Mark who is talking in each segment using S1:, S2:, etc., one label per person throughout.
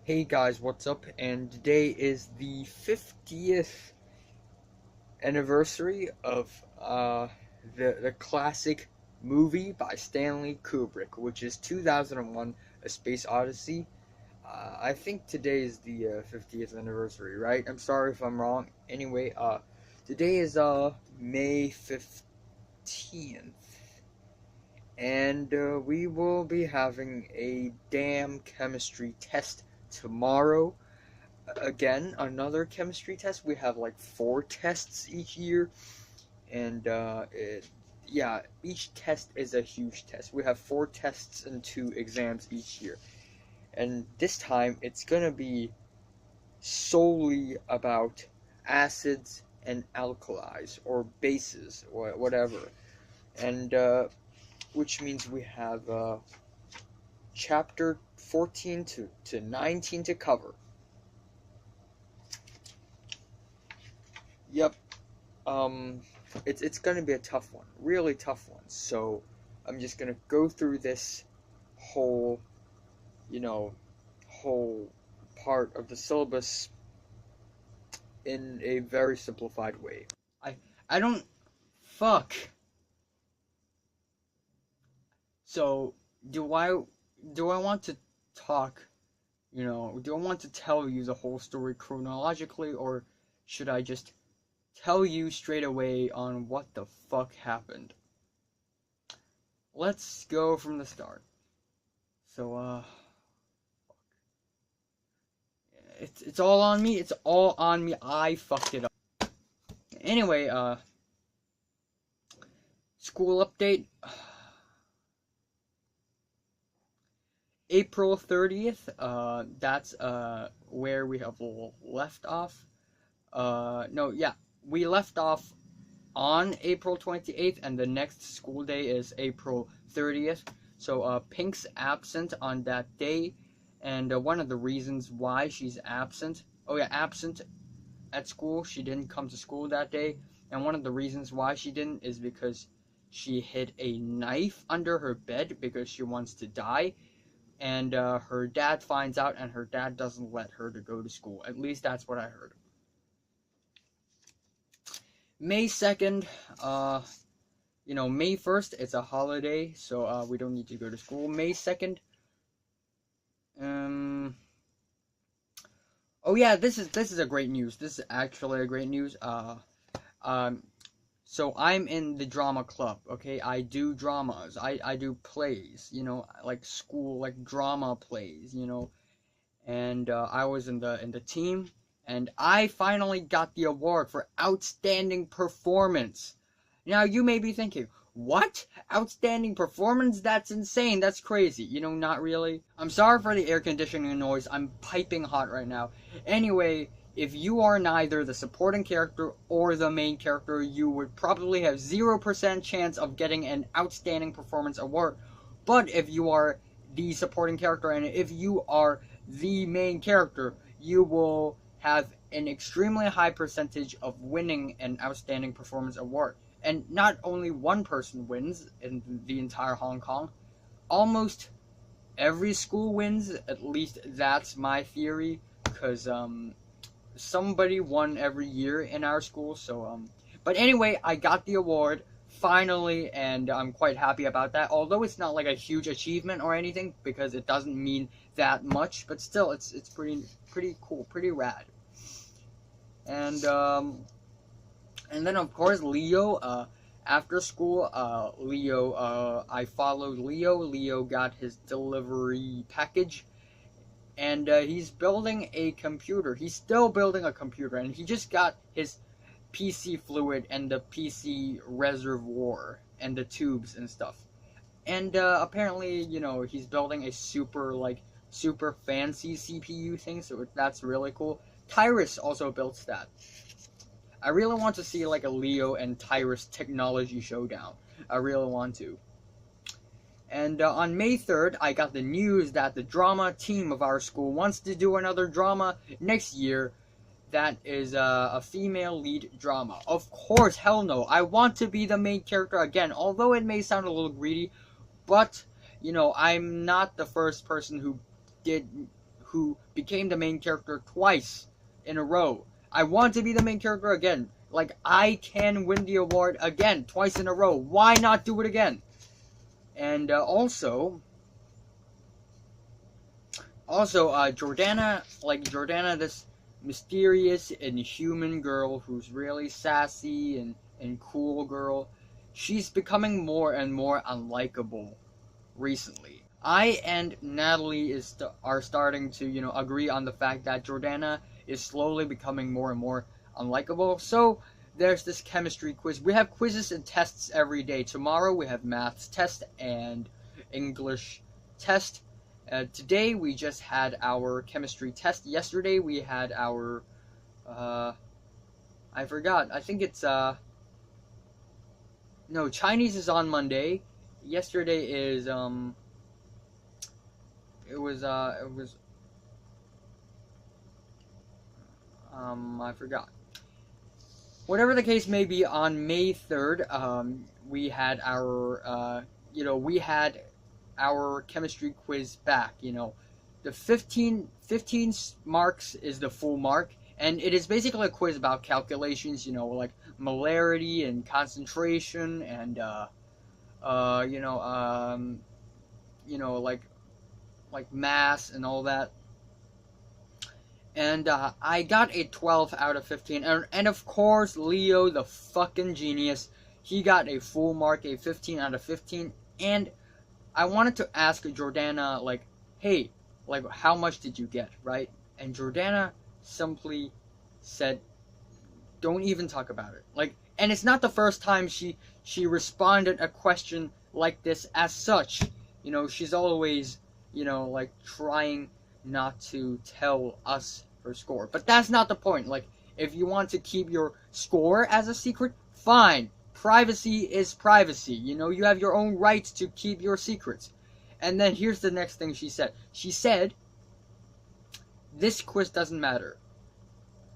S1: Hey guys, what's up? And today is the 50th anniversary of the classic movie by Stanley Kubrick, which is 2001: A Space Odyssey. I think today is the 50th anniversary, right? I'm sorry if I'm wrong. Anyway, today is May 15th, and we will be having a damn chemistry test tomorrow. Again, another chemistry test. We have like four tests each year, and yeah, each test is a huge test. We have four tests and two exams each year, and this time it's gonna be solely about acids and alkalis or bases or whatever, and which means we have chapter 14 to 19 to cover. Yep. Um, it's gonna be a tough one, really tough one. So I'm just gonna go through this whole, you know, whole part of the syllabus in a very simplified way. I I don't fuck. So do I do I want to talk? Do I want to tell you the whole story chronologically, or should I just tell you straight away on what the fuck happened? Let's go from the start. So, it's all on me. It's all on me. I fucked it up. Anyway, school update. April 30th. That's where we have left off. No, yeah, we left off on April 28th, and the next school day is April 30th. So, Pink's absent on that day, and one of the reasons why she's absent, oh yeah, absent at school, she didn't come to school that day, and one of the reasons why she didn't is because she hid a knife under her bed because she wants to die, and her dad finds out, and her dad doesn't let her to go to school. At least that's what I heard. May 2nd, May 1st, it's a holiday, so we don't need to go to school. May 2nd, oh yeah, this is a great news. This is actually a great news. Um, so I'm in the drama club, okay? I do dramas. I do plays, like school, like drama plays, and I was in the team, and I finally got the award for outstanding performance. Now you may be thinking, what? Outstanding performance? That's insane. That's crazy. Not really. I'm sorry for the air conditioning noise. I'm piping hot right now. Anyway, if you are neither the supporting character or the main character, you would probably have 0% chance of getting an outstanding performance award. But if you are the supporting character and if you are the main character, you will have an extremely high percentage of winning an outstanding performance award. And not only one person wins in the entire Hong Kong, almost every school wins. At least that's my theory, because somebody won every year in our school. So but anyway, I got the award finally, and I'm quite happy about that. Although it's not like a huge achievement or anything, because it doesn't mean that much, but still, it's pretty cool, pretty rad. And and then of course Leo. After school, I followed Leo. Leo got his delivery package, and he's building a computer. He's still building a computer, and he just got his PC fluid and the PC reservoir and the tubes and stuff. And apparently, he's building a super fancy CPU thing, so that's really cool. Tyrus also built that. I really want to see like a Leo and Tyrus technology showdown. I really want to. And on May 3rd, I got the news that the drama team of our school wants to do another drama next year. That is a female lead drama. Of course, hell no. I want to be the main character again, although it may sound a little greedy, but I'm not the first person who became the main character twice in a row. I want to be the main character again. Like, I can win the award again, twice in a row. Why not do it again? And also, Jordana, this mysterious and human girl who's really sassy and cool girl, she's becoming more and more unlikable recently. I and Natalie are starting to, agree on the fact that Jordana is slowly becoming more and more unlikable. So there's this chemistry quiz. We have quizzes and tests every day. Tomorrow we have maths test and English test. Today we just had our chemistry test. Yesterday we had our, I forgot. I think it's, no, Chinese is on Monday. Yesterday is, I forgot. Whatever the case may be, on May 3rd, we had our, we had our chemistry quiz back. The 15 marks is the full mark, and it is basically a quiz about calculations, like molarity and concentration and, like mass and all that. And I got a 12 out of 15. And of course, Leo, the fucking genius, he got a full mark, a 15 out of 15. And I wanted to ask Jordana, like, hey, like, how much did you get, right? And Jordana simply said, don't even talk about it. Like, and it's not the first time she responded a question like this as such. She's always, like, trying not to tell us her score. But that's not the point. Like, if you want to keep your score as a secret, fine. Privacy is privacy. You have your own rights to keep your secrets. And then here's the next thing she said. She said, this quiz doesn't matter.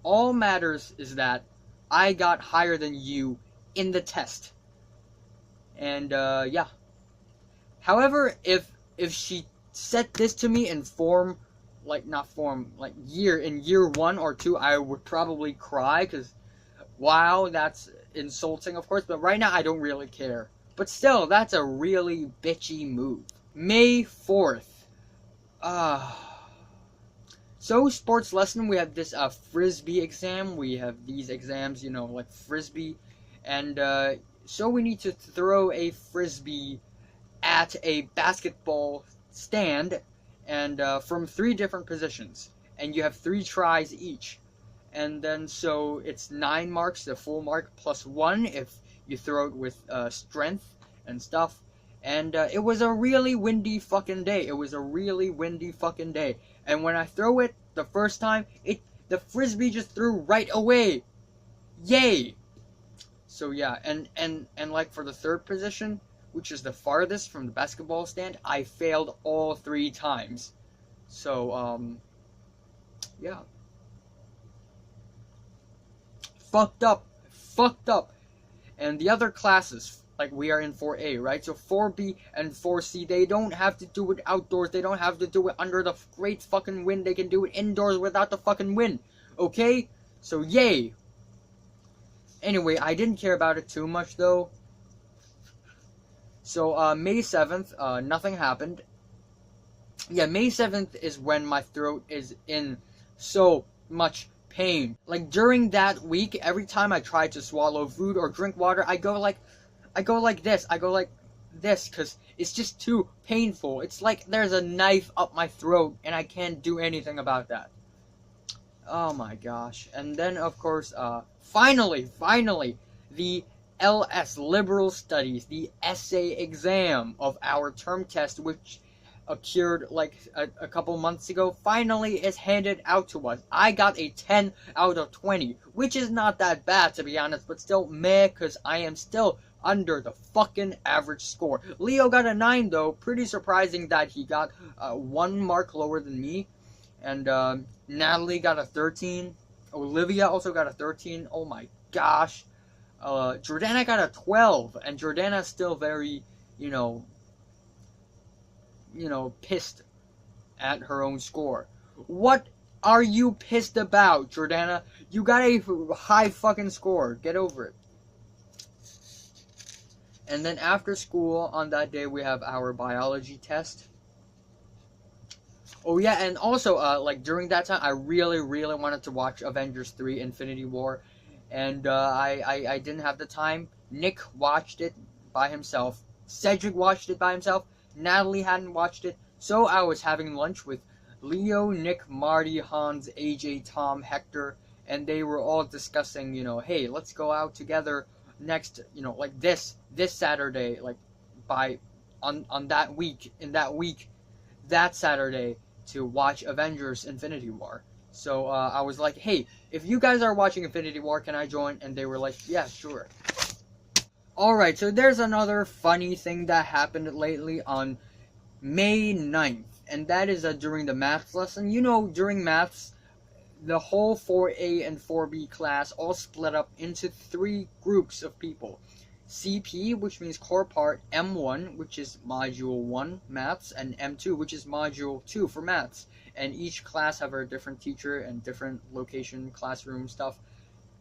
S1: All matters is that I got higher than you in the test. And, yeah. However, if she said this to me in year 1 or 2, I would probably cry, because, wow, that's insulting, of course, but right now I don't really care. But still, that's a really bitchy move. May 4th. So, sports lesson, we have this Frisbee exam. We have these exams, like Frisbee. And so we need to throw a Frisbee at a basketball stand, and from 3 different positions, and you have 3 tries each, and then so it's 9 marks, the full mark, plus 1 if you throw it with strength and stuff. And it was a really windy fucking day. And when I throw it the first time, the Frisbee just threw right away. Yay! So yeah, and like for the 3rd position, which is the farthest from the basketball stand, I failed all 3 times. So, yeah. Fucked up. And the other classes, like we are in 4A, right? So 4B and 4C, they don't have to do it outdoors. They don't have to do it under the great fucking wind. They can do it indoors without the fucking wind. Okay? So, yay. Anyway, I didn't care about it too much, though. So, May 7th, nothing happened. Yeah, May 7th is when my throat is in so much pain. Like, during that week, every time I try to swallow food or drink water, I go like this, because it's just too painful. It's like there's a knife up my throat, and I can't do anything about that. Oh my gosh. And then, of course, finally, the LS, Liberal Studies, the essay exam of our term test, which occurred like a couple months ago, finally is handed out to us. I got a 10 out of 20, which is not that bad, to be honest, but still meh, because I am still under the fucking average score. Leo got a 9, though. Pretty surprising that he got 1 mark lower than me. And Natalie got a 13. Olivia also got a 13. Oh my gosh. Jordana got a 12, and Jordana's still very, pissed at her own score. What are you pissed about, Jordana? You got a high fucking score. Get over it. And then after school on that day, we have our biology test. Oh yeah, and also, like during that time, I really, really wanted to watch Avengers 3: Infinity War, and I didn't have the time. Nick watched it by himself. Cedric watched it by himself. Natalie hadn't watched it, so I was having lunch with Leo, Nick, Marty, Hans, AJ, Tom, Hector, and they were all discussing, hey, let's go out together next, like this Saturday, like by on that week, in that week, that Saturday to watch Avengers Infinity War. So I was like, hey, if you guys are watching Infinity War, can I join? And they were like, yeah, sure. Alright, so there's another funny thing that happened lately on May 9th, and that is during the maths lesson. During maths, the whole 4A and 4B class all split up into 3 groups of people. CP, which means core part, M1, which is module 1 maths, and M2, which is module 2 for maths. And each class have a different teacher and different location, classroom stuff.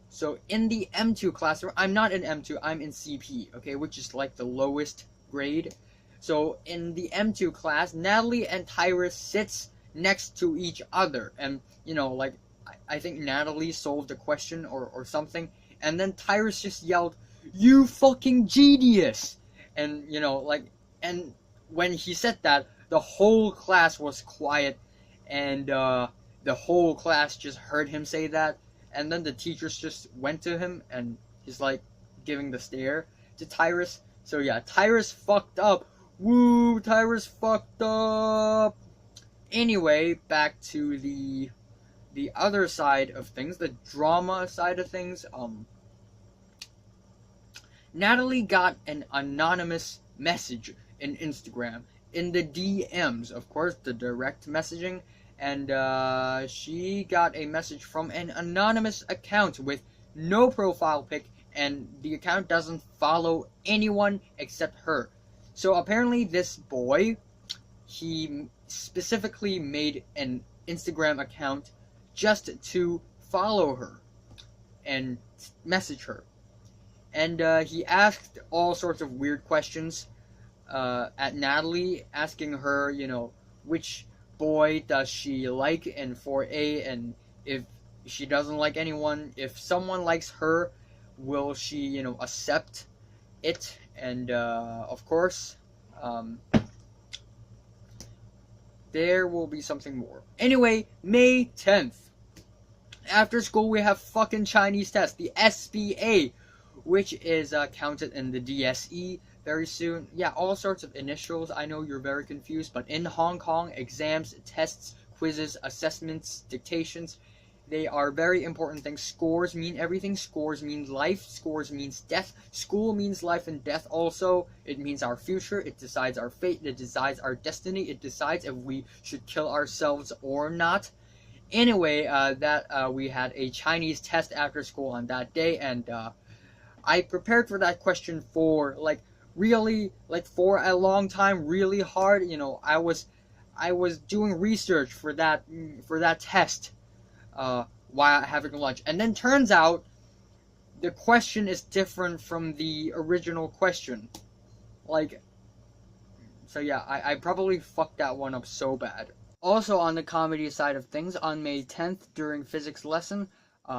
S1: So in the M2 classroom, I'm not in M2, I'm in CP, okay, which is like the lowest grade. So in the M2 class, Natalie and Tyrus sits next to each other. And, like, I think Natalie solved a question or something. And then Tyrus just yelled, "You fucking genius!" And, and when he said that, the whole class was quiet. And the whole class just heard him say that. And then the teachers just went to him and he's like giving the stare to Tyrus. So yeah, Tyrus fucked up. Woo, Tyrus fucked up. Anyway, back to the other side of things, the drama side of things. Natalie got an anonymous message in Instagram, in the DMs, of course, the direct messaging, and she got a message from an anonymous account with no profile pic, and the account doesn't follow anyone except her. So apparently this boy, he specifically made an Instagram account just to follow her and message her. And he asked all sorts of weird questions at Natalie, asking her, which boy does she like in 4A, and if she doesn't like anyone, if someone likes her, will she, accept it? And of course, there will be something more. Anyway, May 10th. After school, we have fucking Chinese test, the SBA, which is counted in the DSE very soon. Yeah, all sorts of initials. I know you're very confused, but in Hong Kong, exams, tests, quizzes, assessments, dictations, they are very important things. Scores mean everything. Scores means life. Scores means death. School means life and death also. It means our future. It decides our fate. It decides our destiny. It decides if we should kill ourselves or not. Anyway, we had a Chinese test after school on that day, and I prepared for that question for for a long time, really hard. I was doing research for that test while having lunch, and then turns out the question is different from the original question. So yeah, I probably fucked that one up so bad. Also on the comedy side of things, on May 10th during physics lesson,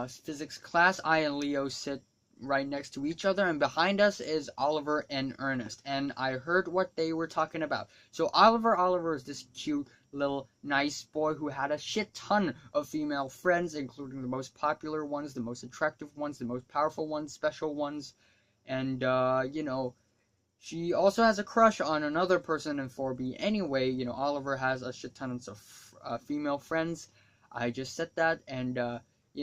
S1: physics class, I and Leo sit right next to each other, and behind us is Oliver and Ernest, and I heard what they were talking about. So Oliver is this cute little nice boy who had a shit ton of female friends, including the most popular ones, the most attractive ones, the most powerful ones, special ones, and she also has a crush on another person in 4B. Anyway, Oliver has a shit ton of female friends. I just said that, and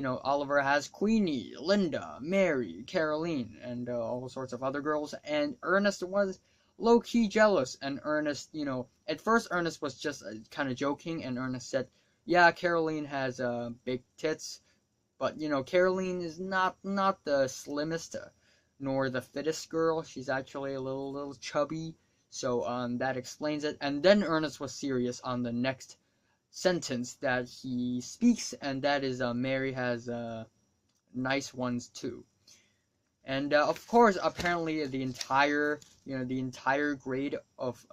S1: Oliver has Queenie, Linda, Mary, Caroline, and all sorts of other girls. And Ernest was low-key jealous. And Ernest, at first Ernest was just kind of joking. And Ernest said, yeah, Caroline has big tits. But, Caroline is not the slimmest nor the fittest girl. She's actually a little chubby. So that explains it. And then Ernest was serious on the next sentence that he speaks, and that is Mary has nice ones too. And of course, apparently the entire grade of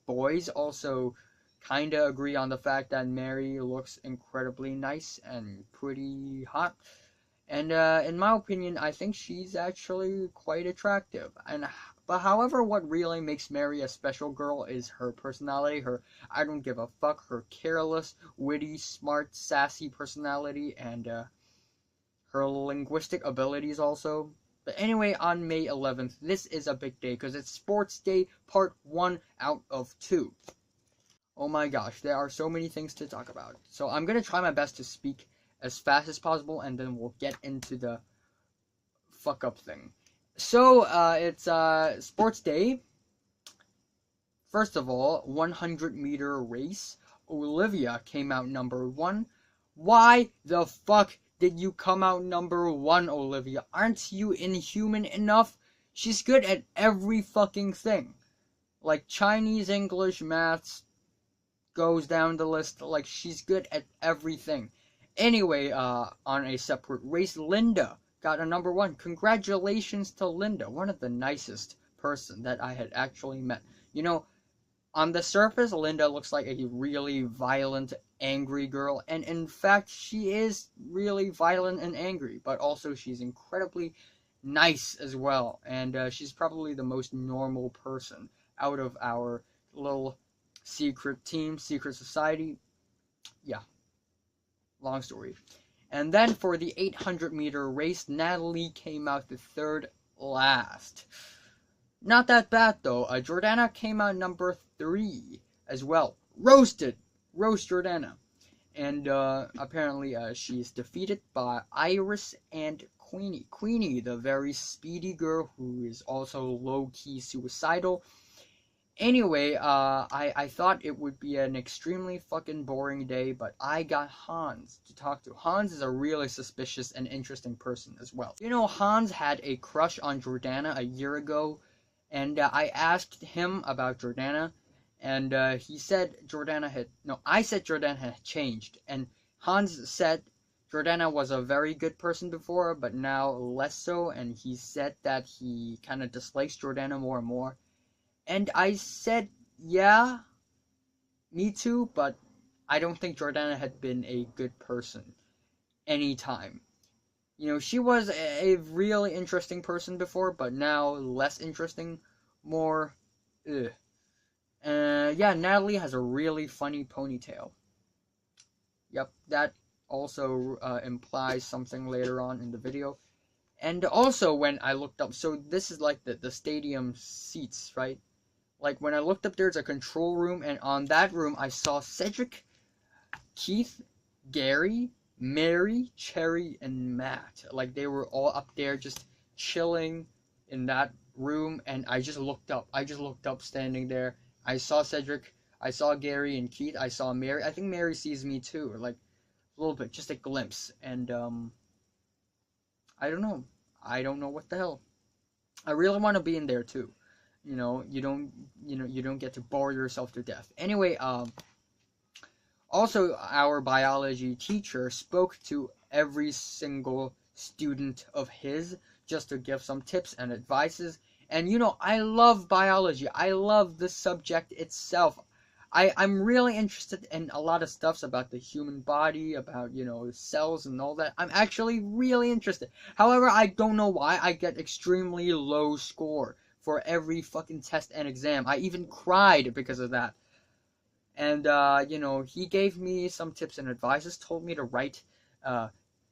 S1: boys also kind of agree on the fact that Mary looks incredibly nice and pretty hot. And in my opinion, I think she's actually quite attractive. But however, what really makes Mary a special girl is her personality, her I don't give a fuck, her careless, witty, smart, sassy personality, and her linguistic abilities also. But anyway, on May 11th, this is a big day because it's Sports Day Part 1 out of 2. Oh my gosh, there are so many things to talk about. So I'm going to try my best to speak as fast as possible, and then we'll get into the fuck up thing. So, it's Sports Day. First of all, 100-meter race. Olivia came out number 1. Why the fuck did you come out number 1, Olivia? Aren't you inhuman enough? She's good at every fucking thing. Like Chinese, English, maths, goes down the list. Like, she's good at everything. Anyway, on a separate race, Linda got a number 1. Congratulations to Linda, one of the nicest person that I had actually met. You know, on the surface, Linda looks like a really violent, angry girl, and in fact, she is really violent and angry, but also she's incredibly nice as well, and she's probably the most normal person out of our little secret team, secret society. Yeah, long story. And then for the 800-meter race, Natalie came out the third last. Not that bad though. Jordana came out number 3 as well. Roast Jordana. And apparently she's defeated by Iris and Queenie. Queenie, the very speedy girl who is also low-key suicidal. Anyway, I thought it would be an extremely fucking boring day, but I got Hans to talk to. Hans is a really suspicious and interesting person as well. You know, Hans had a crush on Jordana a year ago, and I asked him about Jordana, and he said I said Jordana had changed, and Hans said Jordana was a very good person before, but now less so, and he said that he kind of dislikes Jordana more and more. And I said, yeah, me too, but I don't think Jordana had been a good person anytime. You know, she was a really interesting person before, but now less interesting, more, ugh. Yeah, Natalie has a really funny ponytail. Yep, that also implies something later on in the video. And also, when I looked up, so this is like the stadium seats, right? Like, when I looked up, there's a control room, and on that room, I saw Cedric, Keith, Gary, Mary, Cherry, and Matt. Like, they were all up there just chilling in that room, and I just looked up. Standing there. I saw Cedric, I saw Gary and Keith, I saw Mary. I think Mary sees me too, or like, a little bit, just a glimpse. And, I don't know. I don't know what the hell. I really want to be in there too. You know, you don't get to bore yourself to death. Anyway, also our biology teacher spoke to every single student of his just to give some tips and advices. And you know, I love biology. I love the subject itself. I'm really interested in a lot of stuffs about the human body, about, you know, cells and all that. I'm actually really interested. However, I don't know why I get extremely low score for every fucking test and exam. I even cried because of that. And, you know, he gave me some tips and advices, told me to write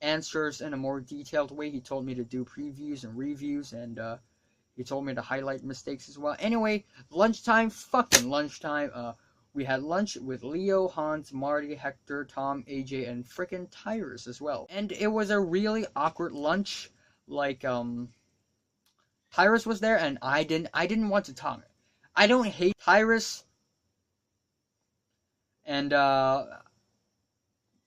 S1: answers in a more detailed way. He told me to do previews and reviews, and he told me to highlight mistakes as well. Anyway, lunchtime, fucking lunchtime. We had lunch with Leo, Hans, Marty, Hector, Tom, AJ, and frickin' Tyrus as well. And it was a really awkward lunch. Like, Tyrus was there, and I didn't want to talk. I don't hate Tyrus, and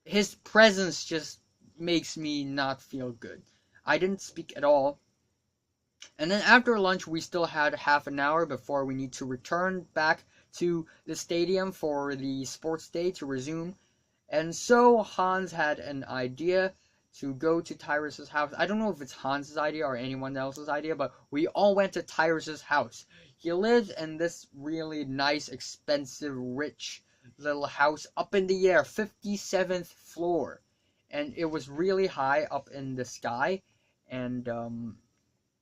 S1: his presence just makes me not feel good. I didn't speak at all. And then after lunch, we still had half an hour before we need to return back to the stadium for the sports day to resume. And so Hans had an idea to go to Tyrus's house. I don't know if it's Hans's idea or anyone else's idea, but we all went to Tyrus's house. He lives in this really nice, expensive, rich little house up in the air, 57th floor. And it was really high up in the sky. And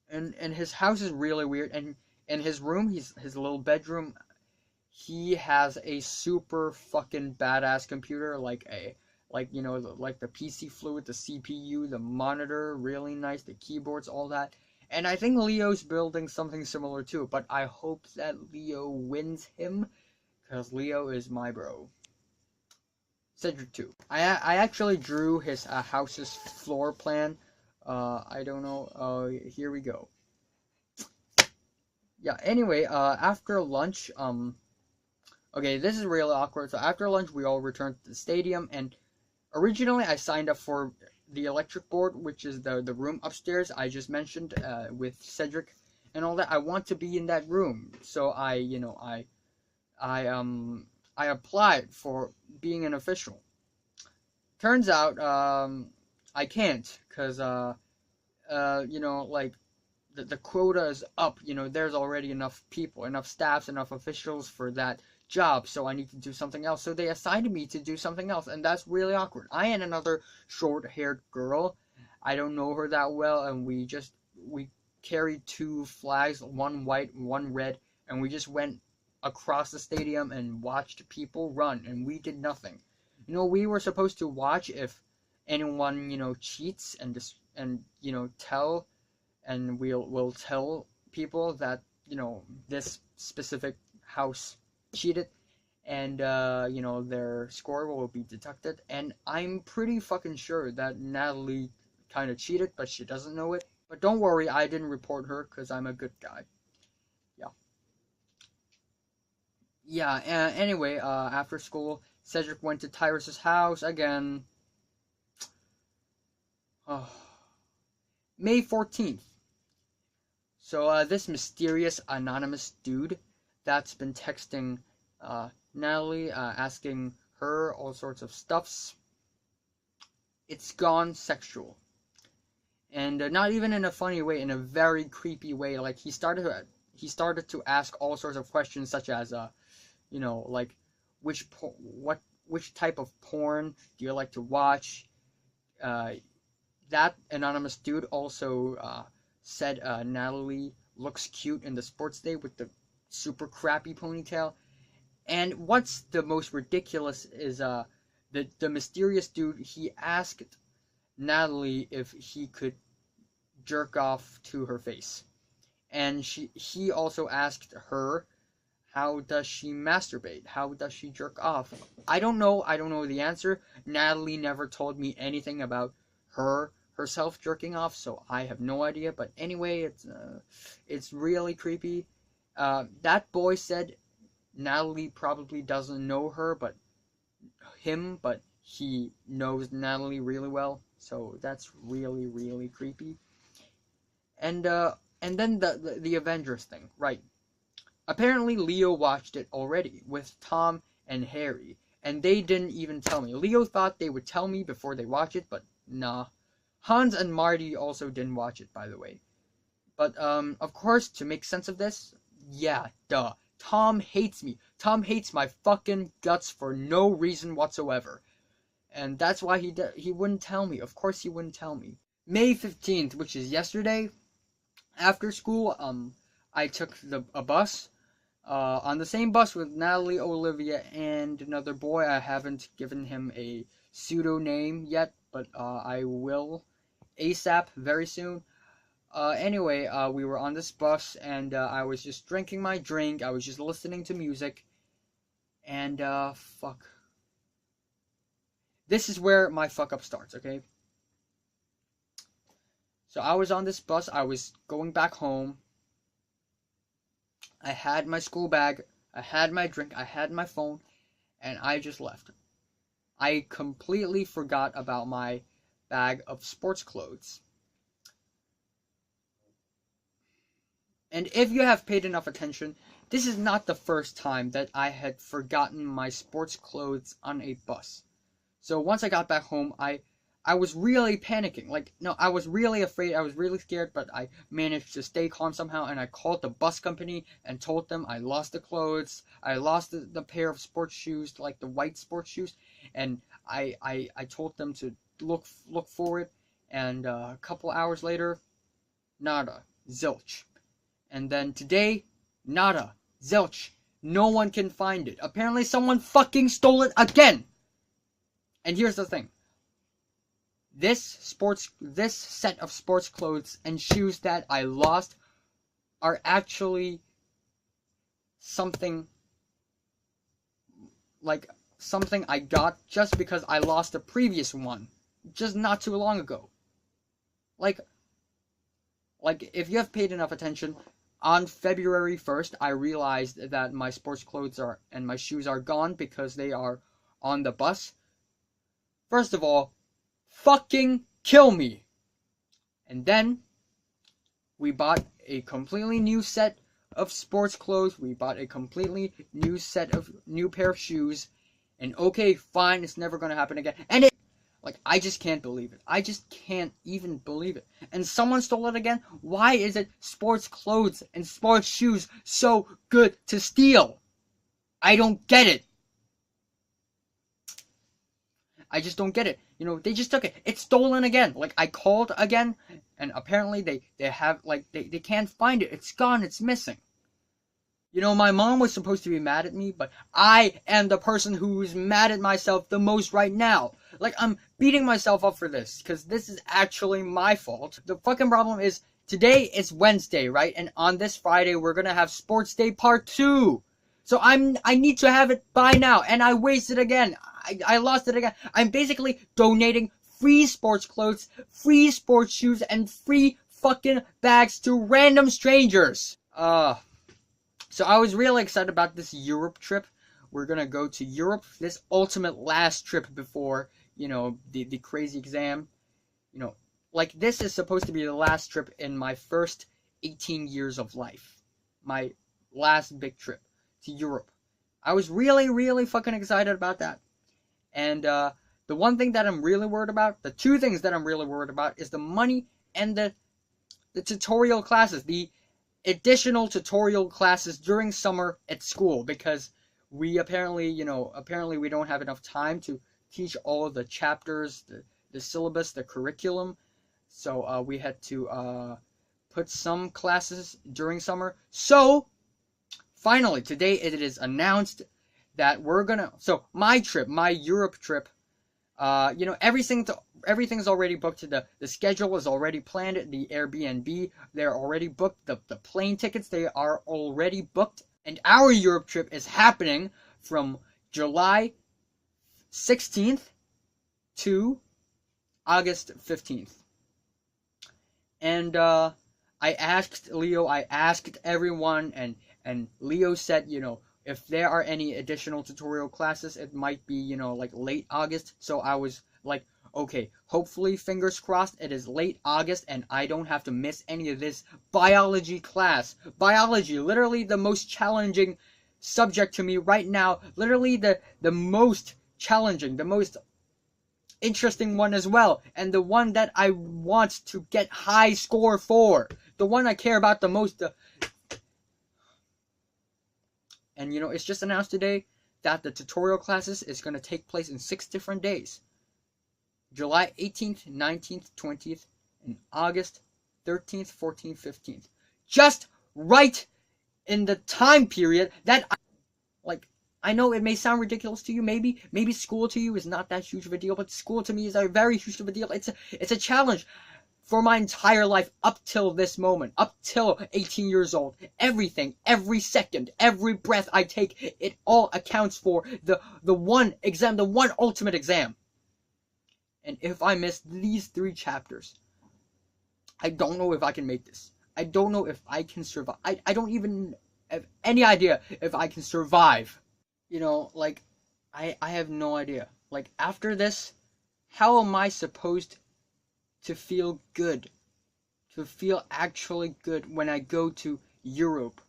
S1: his house is really weird. And in his room, his little bedroom, he has a super fucking badass computer, like the PC fluid, the CPU, the monitor, really nice, the keyboards, all that. And I think Leo's building something similar too, but I hope that Leo wins him, because Leo is my bro. Cedric too. I actually drew his house's floor plan. I don't know. Here we go. Yeah. Anyway, after lunch, okay, this is really awkward. So after lunch, we all returned to the stadium, and originally I signed up for the electric board, which is the room upstairs I just mentioned, with Cedric and all that. I want to be in that room, so I applied for being an official. Turns out I can't, because like the quota is up. There's already enough people, enough staffs, enough officials for that job, so I need to do something else. So they assigned me to do something else, and that's really awkward. I and another short-haired girl, I don't know her that well, and we carried two flags, one white, one red, and we just went across the stadium and watched people run, and we did nothing. We were supposed to watch if anyone cheats, and tell, and we'll tell people that this specific house cheated, and their score will be deducted. And I'm pretty fucking sure that Natalie kind of cheated, but she doesn't know it. But don't worry, I didn't report her, because I'm a good guy. Yeah. Anyway, after school, Cedric went to Tyrus's house again. Oh. May 14th. So this mysterious anonymous dude that's been texting Natalie, asking her all sorts of stuffs, it's gone sexual. And not even in a funny way, in a very creepy way. Like, he started to ask all sorts of questions, such as like which type of porn do you like to watch. That anonymous dude also said Natalie looks cute in the sports day with the super crappy ponytail. And what's the most ridiculous is the mysterious dude, he asked Natalie if he could jerk off to her face. And he also asked her, how does she masturbate? How does she jerk off? I don't know the answer. Natalie never told me anything about herself jerking off, so I have no idea. But anyway, it's really creepy. That boy said Natalie probably doesn't know her, but he knows Natalie really well, so that's really, really creepy. And then the Avengers thing, right? Apparently Leo watched it already with Tom and Harry, and they didn't even tell me. Leo thought they would tell me before they watch it, but nah. Hans and Marty also didn't watch it, by the way. But of course, to make sense of this, yeah, duh. Tom hates me. Tom hates my fucking guts for no reason whatsoever. And that's why he wouldn't tell me. Of course he wouldn't tell me. May 15th, which is yesterday, after school, I took a bus. On the same bus with Natalie, Olivia, and another boy. I haven't given him a pseudo name yet, but I will ASAP very soon. Anyway, we were on this bus, and I was just drinking my drink. I was just listening to music, and fuck. This is where my fuck up starts, okay? So I was on this bus. I was going back home. I had my school bag, I had my drink, I had my phone, and I just left. I completely forgot about my bag of sports clothes. And if you have paid enough attention, this is not the first time that I had forgotten my sports clothes on a bus. So once I got back home, I was really panicking. Like, no, I was really afraid. I was really scared, but I managed to stay calm somehow. And I called the bus company and told them I lost the clothes. I lost the pair of sports shoes, like the white sports shoes. And I told them to look for it. And a couple hours later, nada, zilch. And then today, nada, zilch. No one can find it. Apparently, someone fucking stole it again. And here's the thing. This set of sports clothes and shoes that I lost are actually something I got just because I lost the previous one just not too long ago. Like if you have paid enough attention, on February 1st I realized that my sports clothes and my shoes are gone because they are on the bus. First of all, fucking kill me. And then we bought a completely new set of sports clothes. We bought a completely new pair of shoes. And okay, fine, it's never gonna happen again. And I just can't believe it. I just can't even believe it. And someone stole it again? Why is it sports clothes and sports shoes so good to steal? I don't get it. I just don't get it. You know, they just took it. It's stolen again. Like, I called again, and apparently they have, they can't find it. It's gone. It's missing. You know, my mom was supposed to be mad at me, but I am the person who's mad at myself the most right now. Like, I'm beating myself up for this, because this is actually my fault. The fucking problem is, today is Wednesday, right? And on this Friday, we're gonna have Sports Day Part 2. So I need to have it by now, and I wasted again. I lost it again. I'm basically donating free sports clothes, free sports shoes, and free fucking bags to random strangers. So I was really excited about this Europe trip. We're gonna go to Europe, this ultimate last trip before, you know, the crazy exam. You know, like, this is supposed to be the last trip in my first 18 years of life. My last big trip to Europe. I was really, really fucking excited about that. And the one thing that I'm really worried about, the two things that I'm really worried about, is the money and the tutorial classes, the additional tutorial classes during summer at school, because we apparently we don't have enough time to teach all of the chapters, the syllabus, the curriculum. So we had to put some classes during summer. So finally, today it is announced that we're gonna. So my Europe trip, you know, everything's already booked. The schedule is already planned. The Airbnb, they're already booked. The plane tickets, they are already booked. And our Europe trip is happening from July 16th to August 15th. And I asked Leo, I asked everyone, and Leo said, you know, if there are any additional tutorial classes, it might be, you know, like late August. So I was like, okay, hopefully, fingers crossed, it is late August and I don't have to miss any of this biology class. Biology, literally the most challenging subject to me right now. Literally the most challenging, the most interesting one as well. And the one that I want to get high score for. The one I care about the most. And, you know, it's just announced today that the tutorial classes is going to take place in 6 different days. July 18th, 19th, 20th, and August 13th, 14th, 15th. Just right in the time period that I know it may sound ridiculous to you. Maybe school to you is not that huge of a deal, but school to me is a very huge of a deal. It's a challenge. For my entire life, up till this moment, up till 18 years old, everything, every second, every breath I take, it all accounts for the one exam, the one ultimate exam. And if I miss these 3 chapters, I don't know if I can make this. I don't know if I can survive. I don't even have any idea if I can survive. You know, like, I have no idea. Like, after this, how am I supposed to feel good, to feel actually good when I go to Europe,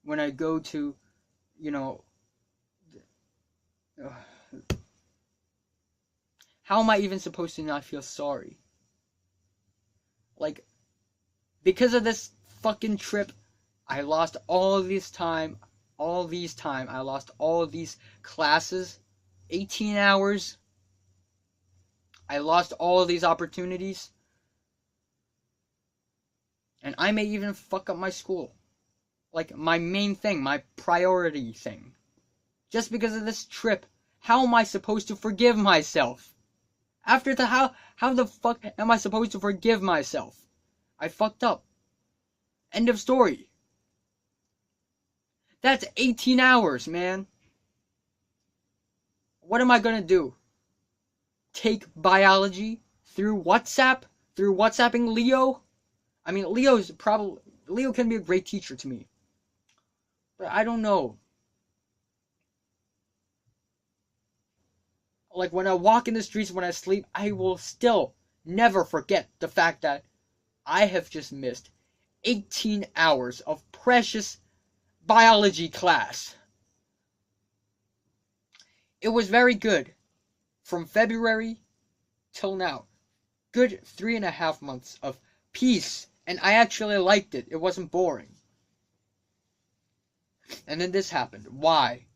S1: when I go to, you know, How am I even supposed to not feel sorry? Like, because of this fucking trip, I lost all of this time. I lost all of these classes. 18 hours. I lost all of these opportunities. And I may even fuck up my school. Like, my main thing, my priority thing. Just because of this trip, how am I supposed to forgive myself? After the how the fuck am I supposed to forgive myself? I fucked up. End of story. That's 18 hours, man. What am I gonna do? Take biology through WhatsApp? Through WhatsApping Leo? I mean, Leo can be a great teacher to me. But I don't know. Like, when I walk in the streets, when I sleep, I will still never forget the fact that I have just missed 18 hours of precious biology class. It was very good. From February till now. Good 3.5 months of peace. And I actually liked it. It wasn't boring. And then this happened. Why?